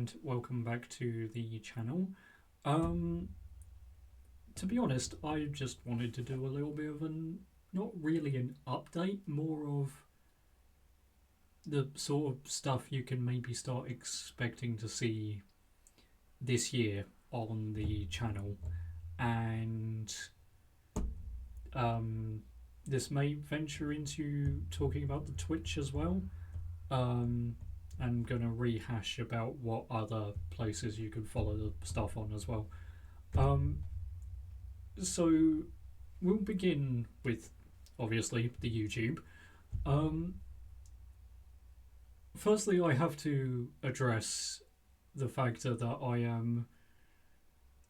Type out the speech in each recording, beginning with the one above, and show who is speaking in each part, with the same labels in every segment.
Speaker 1: and welcome back to the channel. Um, to be honest, I just wanted to do a little bit of not really an update, more of the sort of stuff you can maybe start expecting to see this year on the channel. And um, this may venture into talking about the Twitch as well. I'm going to rehash about what other places you can follow the stuff on as well. Um, so we'll begin with obviously the YouTube. Um, Firstly, I have to address the fact that I am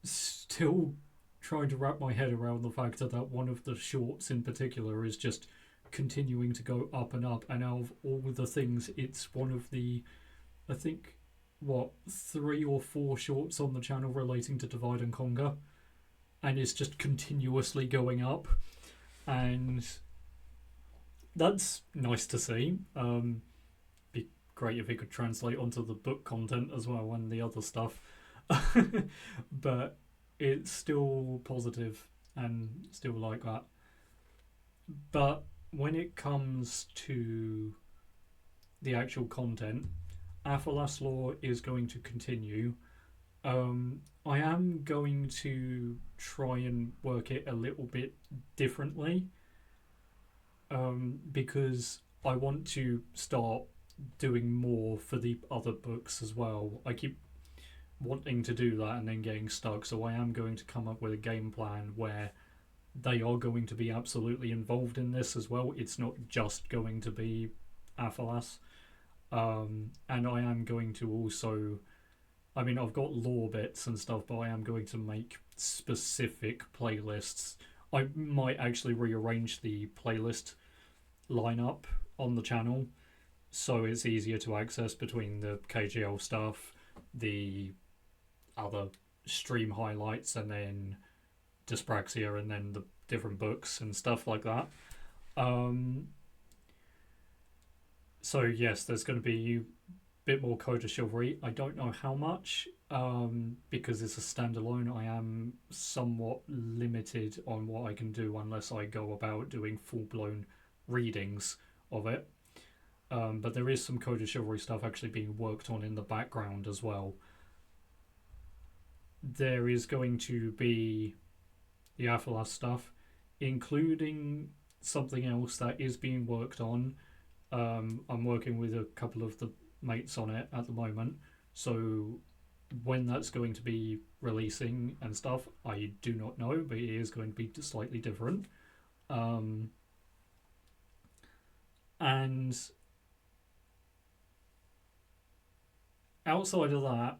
Speaker 1: still trying to wrap my head around the fact that one of the shorts in particular is just continuing to go up and up, and out of all the things, it's one of the, I think, what, 3 or 4 shorts on the channel relating to Divide and Conquer, and it's just continuously going up, and that's nice to see. Be great if it could translate onto the book content as well and the other stuff. But it's still positive and still like that. But when it comes to the actual content, Athelas lore is going to continue. I am going to try and work it a little bit differently, because I want to start doing more for the other books as well. I keep wanting to do that and then getting stuck, so I am going to come up with a game plan where they are going to be absolutely involved in this as well. It's not just going to be Athelas. And I am going to also, I mean, I've got lore bits and stuff, but I am going to make specific playlists. I might actually rearrange the playlist lineup on the channel so it's easier to access between the KGL stuff, the other stream highlights, and then Dyspraxia, and then the different books and stuff like that. So yes, there's going to be a bit more Code of Chivalry. I don't know how much, because it's a standalone. I am somewhat limited on what I can do unless I go about doing full-blown readings of it. But there is some Code of Chivalry stuff actually being worked on in the background as well. There is going to be the Athelas stuff, including something else that is being worked on. I'm working with a couple of the mates on it at the moment, so when that's going to be releasing and stuff, I do not know, but it is going to be slightly different. And outside of that,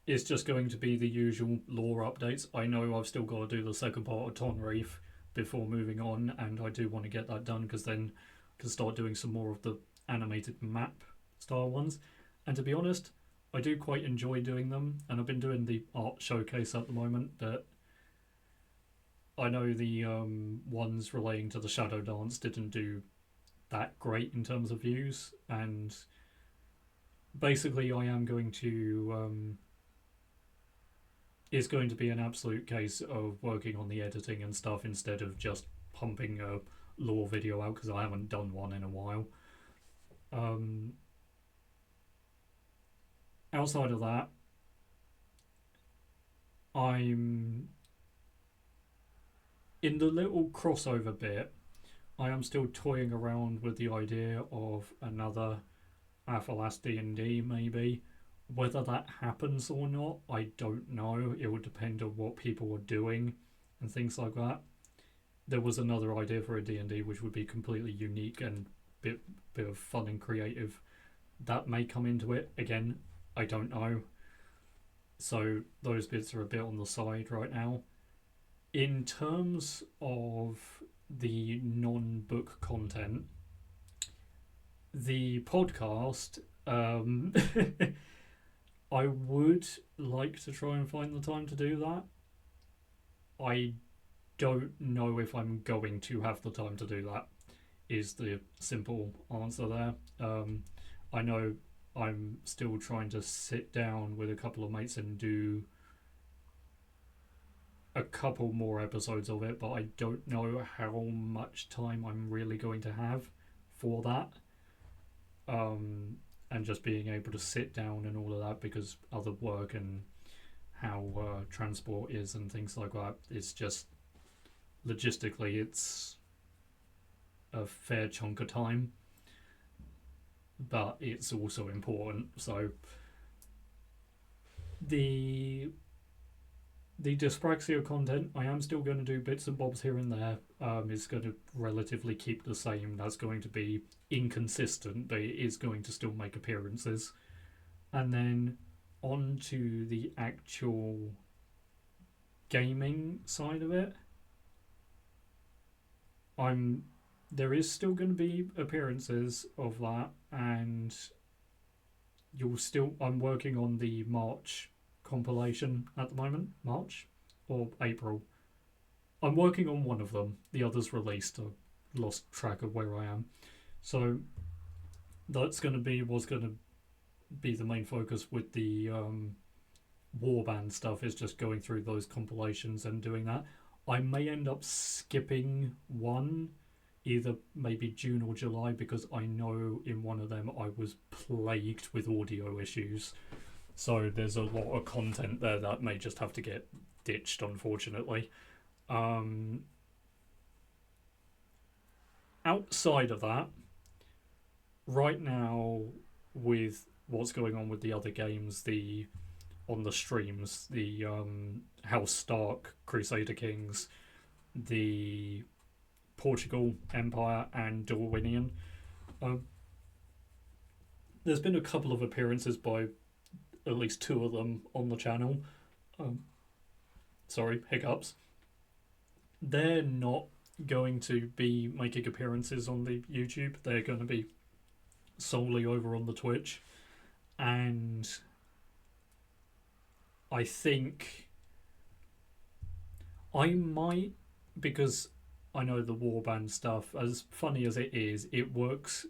Speaker 1: it's just going to be the usual lore updates. I know I've still got to do the second part of Tonreef before moving on, and I do want to get that done because then I can start doing some more of the animated map style ones. And to be honest, I do quite enjoy doing them, and I've been doing the art showcase at the moment, but I know the ones relating to the Shadow Dance didn't do that great in terms of views, and basically I am going to it's going to be an absolute case of working on the editing and stuff instead of just pumping a lore video out, because I haven't done one in a while. Outside of that, I'm in the little crossover bit. I am still toying around with the idea of another Athelas D&D maybe. Whether that happens or not, I don't know. It would depend on what people are doing and things like that. There was another idea for a D&D which would be completely unique and bit of fun and creative. That may come into it. Again, I don't know. So those bits are a bit on the side right now. In terms of the non-book content, the podcast, I would like to try and find the time to do that. I don't know if I'm going to have the time to do that, is the simple answer there. I know I'm still trying to sit down with a couple of mates and do a couple more episodes of it, but I don't know how much time I'm really going to have for that. And just being able to sit down and all of that, because other work and how transport is and things like that, it's just logistically it's a fair chunk of time, but it's also important. So the dyspraxia content, I am still going to do bits and bobs here and there. It's going to relatively keep the same. That's going to be inconsistent, but it is going to still make appearances. And then on to the actual gaming side of it. There is still going to be appearances of that, and I'm working on the March compilation at the moment. March or April. I'm working on one of them. The other's released. I've lost track of where I am. So that's going to be what's going to be the main focus with the Warband stuff, is just going through those compilations and doing that. I may end up skipping one, either maybe June or July, because I know in one of them I was plagued with audio issues. So there's a lot of content there that may just have to get ditched, unfortunately. Outside of that, right now, with what's going on with the other games, on the streams, the House Stark, Crusader Kings, the Portugal Empire, and Darwinian. There's been a couple of appearances by at least two of them on the channel. Sorry, hiccups. They're not going to be making appearances on the YouTube. They're going to be solely over on the Twitch. And I think I might, because I know the Warband stuff, as funny as it is, it works.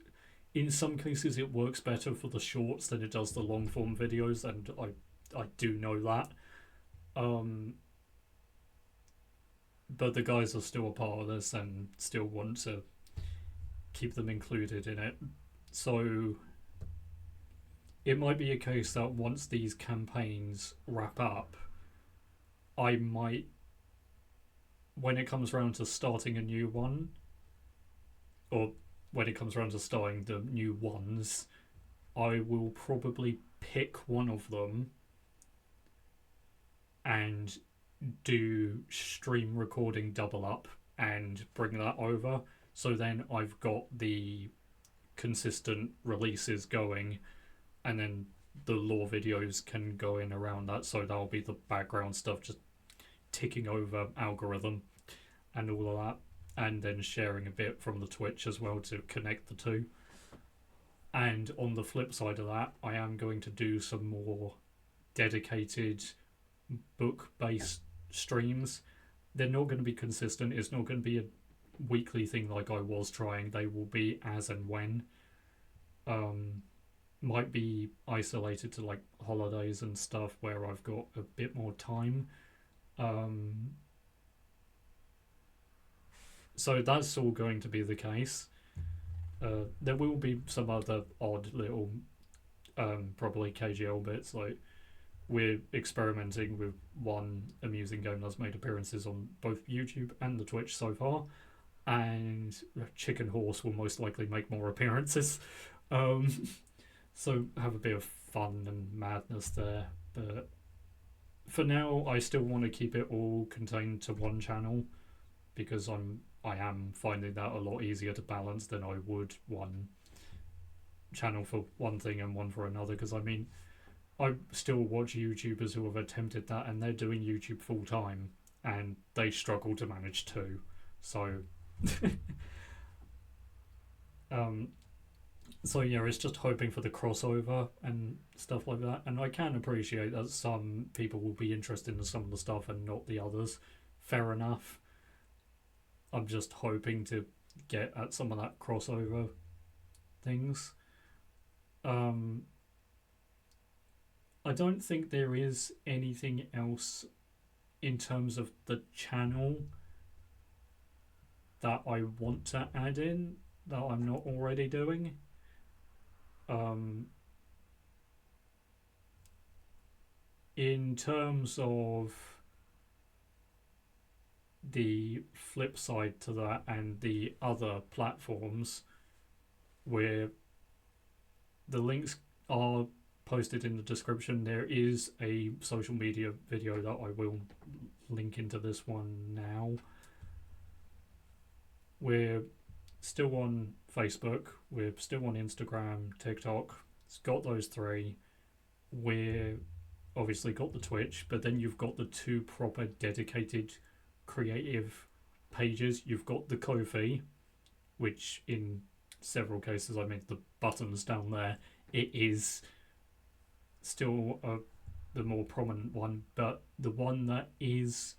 Speaker 1: In some cases, it works better for the shorts than it does the long form videos, and I do know that. But the guys are still a part of this and still want to keep them included in it. So it might be a case that once these campaigns wrap up, I might, when it comes around to starting a new one, or when it comes around to starting the new ones, I will probably pick one of them and do stream recording double up and bring that over. So then I've got the consistent releases going, and then the lore videos can go in around that. So that'll be the background stuff, just ticking over algorithm and all of that, and then sharing a bit from the Twitch as well to connect the two. And on the flip side of that, I am going to do some more dedicated book-based streams. They're not going to be consistent. It's not going to be a weekly thing like I was trying. They will be as and when. Might be isolated to like holidays and stuff where I've got a bit more time. So that's all going to be the case. There will be some other odd little probably KGL bits, like we're experimenting with one amusing game that's made appearances on both YouTube and the Twitch so far, and Chicken Horse will most likely make more appearances. So have a bit of fun and madness there. But for now, I still want to keep it all contained to one channel, because I am finding that a lot easier to balance than I would one channel for one thing and one for another. Because I mean, I still watch YouTubers who have attempted that and they're doing YouTube full time and they struggle to manage too. So so yeah, it's just hoping for the crossover and stuff like that. And I can appreciate that some people will be interested in some of the stuff and not the others. Fair enough. I'm just hoping to get at some of that crossover things. I don't think there is anything else in terms of the channel that I want to add in that I'm not already doing. Um, in terms of the flip side to that and the other platforms, where the links are posted in the description, there is a social media video that I will link into this one now. We're still on Facebook, we're still on Instagram, TikTok. It's got those three. We're obviously got the Twitch, but then you've got the two proper dedicated creative pages. You've got the Ko-fi, which in several cases I made the buttons down there. It is still the more prominent one, but the one that is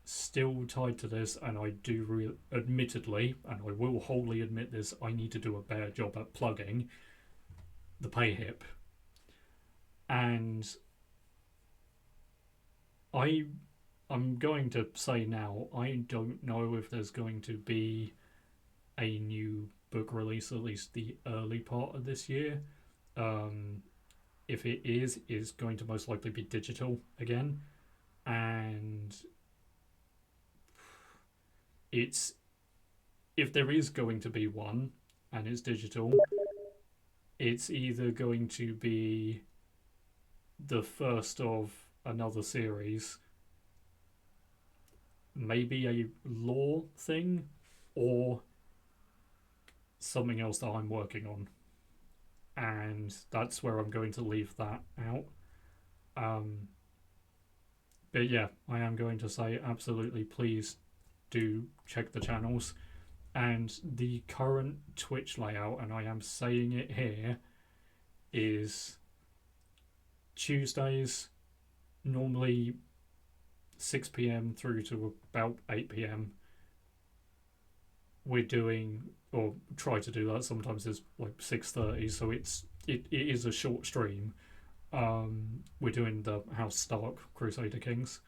Speaker 1: still tied to this, and I do admittedly, and I will wholly admit this, I need to do a better job at plugging the PayHip. And I'm going to say now, I don't know if there's going to be a new book release, at least the early part of this year. If it is, it's going to most likely be digital again. And it's, if there is going to be one and it's digital, it's either going to be the first of another series, maybe a lore thing, or something else that I'm working on. And that's where I'm going to leave that out. But yeah, I am going to say absolutely please do check the channels. And the current Twitch layout, and I am saying it here, is Tuesdays, normally 6 p.m. through to about 8 p.m. We're doing, or try to do that, sometimes it's like 6:30, so it is a short stream. We're doing the House Stark Crusader Kings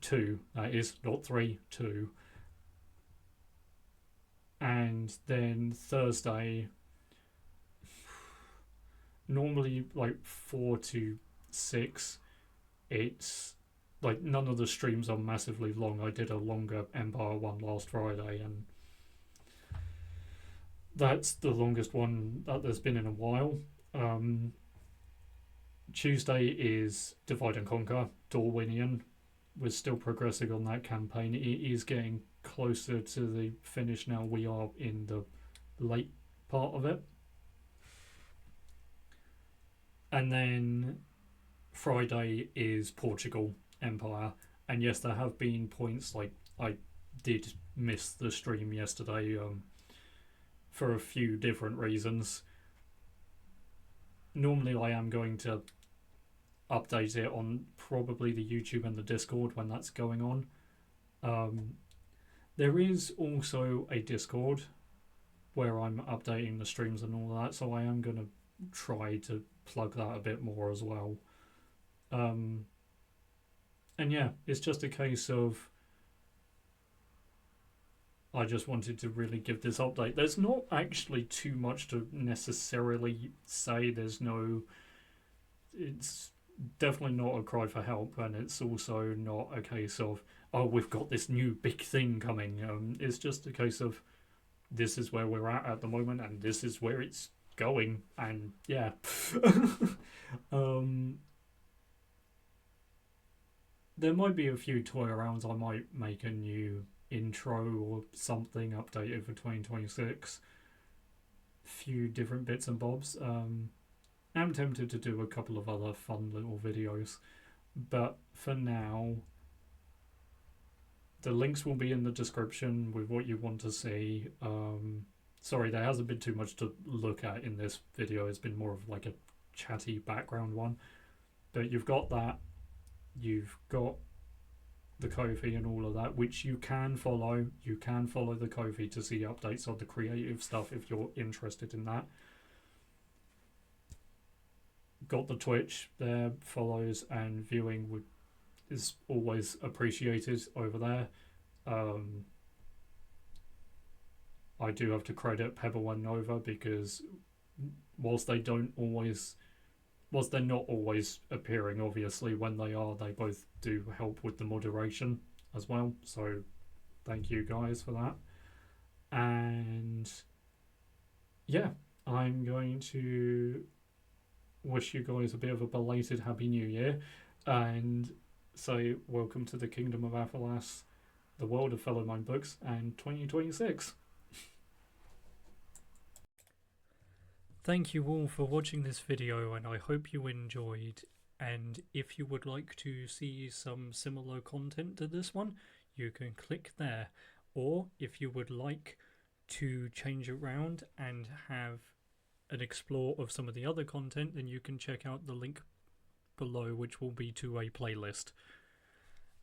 Speaker 1: 2, that is, not 3, 2. And then Thursday, normally like 4 to 6. It's like none of the streams are massively long. I did a longer Empire one last Friday, and that's the longest one that there's been in a while. Tuesday is Divide and Conquer, Dorwinian. We're still progressing on that campaign. It is getting closer to the finish now. We are in the late part of it. And then Friday is Portugal Empire. And yes, there have been points, like I did miss the stream yesterday for a few different reasons. Normally I am going to update it on probably the YouTube and the Discord when that's going on. There is also a Discord where I'm updating the streams and all that, so I am going to try to plug that a bit more as well. And yeah, it's just a case of I just wanted to really give this update. There's not actually too much to necessarily say. It's definitely not a cry for help, and it's also not a case of, oh, we've got this new big thing coming. It's just a case of this is where we're at the moment, and this is where it's going, and yeah. There might be a few toy arounds. I might make a new intro or something updated for 2026. Few different bits and bobs. I'm tempted to do a couple of other fun little videos, but for now, the links will be in the description with what you want to see. Sorry, there hasn't been too much to look at in this video. It's been more of like a chatty background one, but you've got that. You've got the Ko-fi and all of that, which you can follow. You can follow the Ko-fi to see updates on the creative stuff if you're interested in that. got the Twitch there, follows and viewing is always appreciated over there. I do have to credit Pebble and Nova because whilst they don't always, whilst they're not always appearing, obviously when they are, they both do help with the moderation as well. So thank you guys for that. And yeah, I'm going to wish you guys a bit of a belated Happy New Year and say welcome to the Kingdom of Athelas, the world of Fellow Mind Books, and 2026. Thank you all for watching this video, and I hope you enjoyed. And if you would like to see some similar content to this one, you can click there. Or if you would like to change around and have an explore of some of the other content, then you can check out the link below, which will be to a playlist.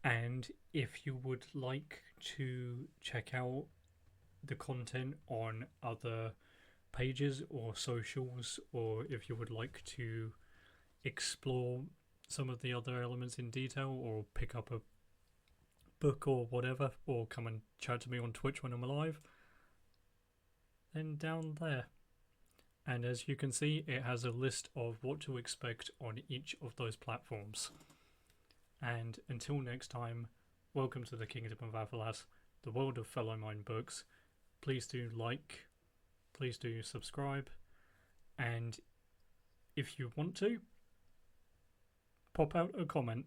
Speaker 1: And if you would like to check out the content on other pages or socials, or if you would like to explore some of the other elements in detail, or pick up a book or whatever, or come and chat to me on Twitch when I'm alive, then down there. And as you can see, it has a list of what to expect on each of those platforms. And until next time, welcome to the Kingdom of Athelas, the world of Fellow Mind Books. Please do like, please do subscribe, and if you want to, pop out a comment.